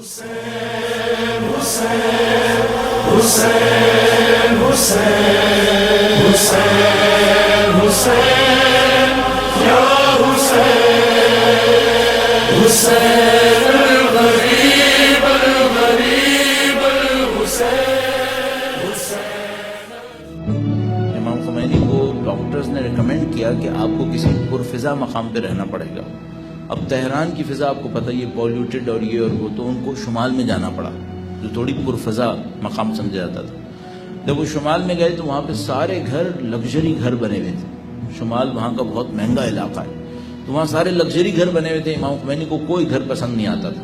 حسین حسین حسین حسین حسین حسین یا حسین حسین الغریب الغریب الحسین حسین۔ امام خمینی کو ڈاکٹرز نے ریکمینڈ کیا کہ آپ کو کسی پرفضا مقام پہ رہنا پڑے گا۔ اب تہران کی فضا آپ کو پتہ یہ پولیوٹڈ اور یہ اور وہ، تو ان کو شمال میں جانا پڑا جو تھوڑی پرفضا مقام سمجھا جاتا تھا۔ جب وہ شمال میں گئے تو وہاں پہ سارے گھر لگژری گھر بنے ہوئے تھے۔ شمال وہاں کا بہت مہنگا علاقہ ہے، تو وہاں سارے لگژری گھر بنے ہوئے تھے۔ امام خمینی کو کوئی گھر پسند نہیں آتا تھا،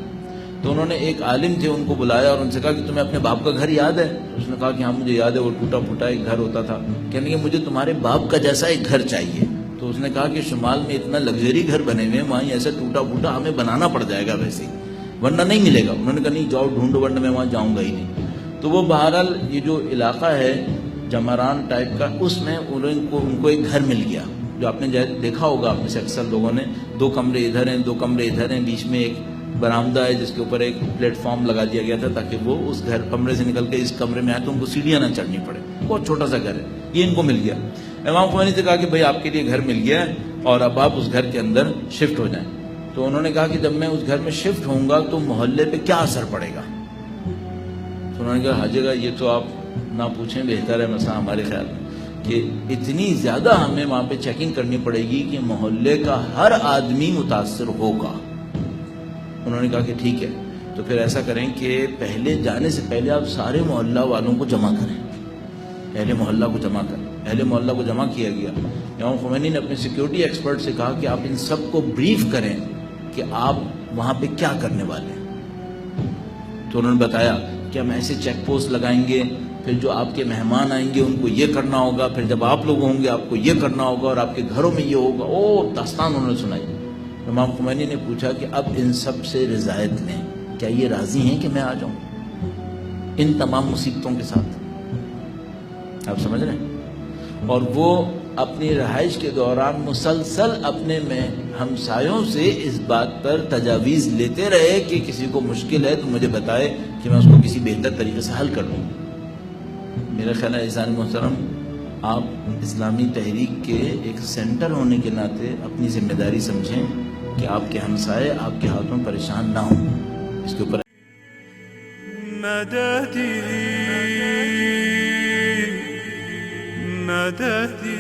تو انہوں نے ایک عالم تھے ان کو بلایا اور ان سے کہا کہ تمہیں اپنے باپ کا گھر یاد ہے؟ اس نے کہا کہ ہاں مجھے یاد ہے، وہ ٹوٹا پھوٹا ایک گھر ہوتا تھا۔ کہنے کہ مجھے تمہارے باپ کا جیسا ایک گھر چاہیے۔ تو اس نے کہا کہ شمال میں اتنا لگژری گھر بنے ہوئے ہیں، وہاں ایسا ٹوٹا پھوٹا ہمیں بنانا پڑ جائے گا ویسے ہی، ورنہ نہیں ملے گا۔ انہوں نے کہا نہیں جاؤ ڈھونڈو، ورنہ میں وہاں جاؤں گا ہی نہیں۔ تو وہ بہرحال یہ جو علاقہ ہے جمران ٹائپ کا، اس میں ان کو ایک گھر مل گیا، جو آپ نے دیکھا ہوگا آپ میں سے اکثر لوگوں نے، 2 کمرے ادھر ہیں 2 کمرے ادھر ہیں، بیچ میں ایک برآمدہ ہے جس کے اوپر ایک پلیٹ فارم لگا دیا گیا تھا تاکہ وہ اس گھر کمرے سے نکل کے اس کمرے میں آئے تو ان کو سیڑھیاں نہ چڑھنی پڑے۔ بہت چھوٹا سا گھر ہے، یہ ان کو مل گیا۔ امام خمینی سے کہا کہ بھائی آپ کے لیے گھر مل گیا ہے اور اب آپ اس گھر کے اندر شفٹ ہو جائیں۔ تو انہوں نے کہا کہ جب میں اس گھر میں شفٹ ہوں گا تو محلے پہ کیا اثر پڑے گا؟ تو انہوں نے کہا حاجی گا یہ تو آپ نہ پوچھیں، بہتر ہے مثلا ہمارے خیال میں کہ اتنی زیادہ ہمیں وہاں پہ چیکنگ کرنی پڑے گی کہ محلے کا ہر آدمی متاثر ہوگا۔ انہوں نے کہا کہ ٹھیک ہے، تو پھر ایسا کریں کہ پہلے جانے سے پہلے آپ سارے محلہ والوں کو جمع کریں، اہل محلہ کو جمع کریں۔ اہل محلہ کو جمع کیا گیا۔ امام خمینی نے اپنے سیکیورٹی ایکسپرٹ سے کہا کہ آپ ان سب کو بریف کریں کہ آپ وہاں پہ کیا کرنے والے ہیں۔ تو انہوں نے بتایا کہ ہم ایسے چیک پوسٹ لگائیں گے، پھر جو آپ کے مہمان آئیں گے ان کو یہ کرنا ہوگا، پھر جب آپ لوگ ہوں گے آپ کو یہ کرنا ہوگا، اور آپ کے گھروں میں یہ ہوگا۔ داستان انہوں نے سنائی۔ امام خمینی نے پوچھا کہ اب ان سب سے رضایت لیں، کیا یہ راضی ہیں کہ میں آ جاؤں ان تمام مصیبتوں کے ساتھ؟ آپ سمجھ رہے ہیں؟ اور وہ اپنی رہائش کے دوران مسلسل اپنے میں ہمسایوں سے اس بات پر تجاویز لیتے رہے کہ کسی کو مشکل ہے تو مجھے بتائے کہ میں اس کو کسی بہتر طریقے سے حل کر دوں۔ میرا خیال ہے عزیزان محترم، آپ اسلامی تحریک کے ایک سینٹر ہونے کے ناطے اپنی ذمہ داری سمجھیں کہ آپ کے ہمسائے آپ کے ہاتھوں پریشان نہ ہوں۔ اس کے اوپر مددی مددی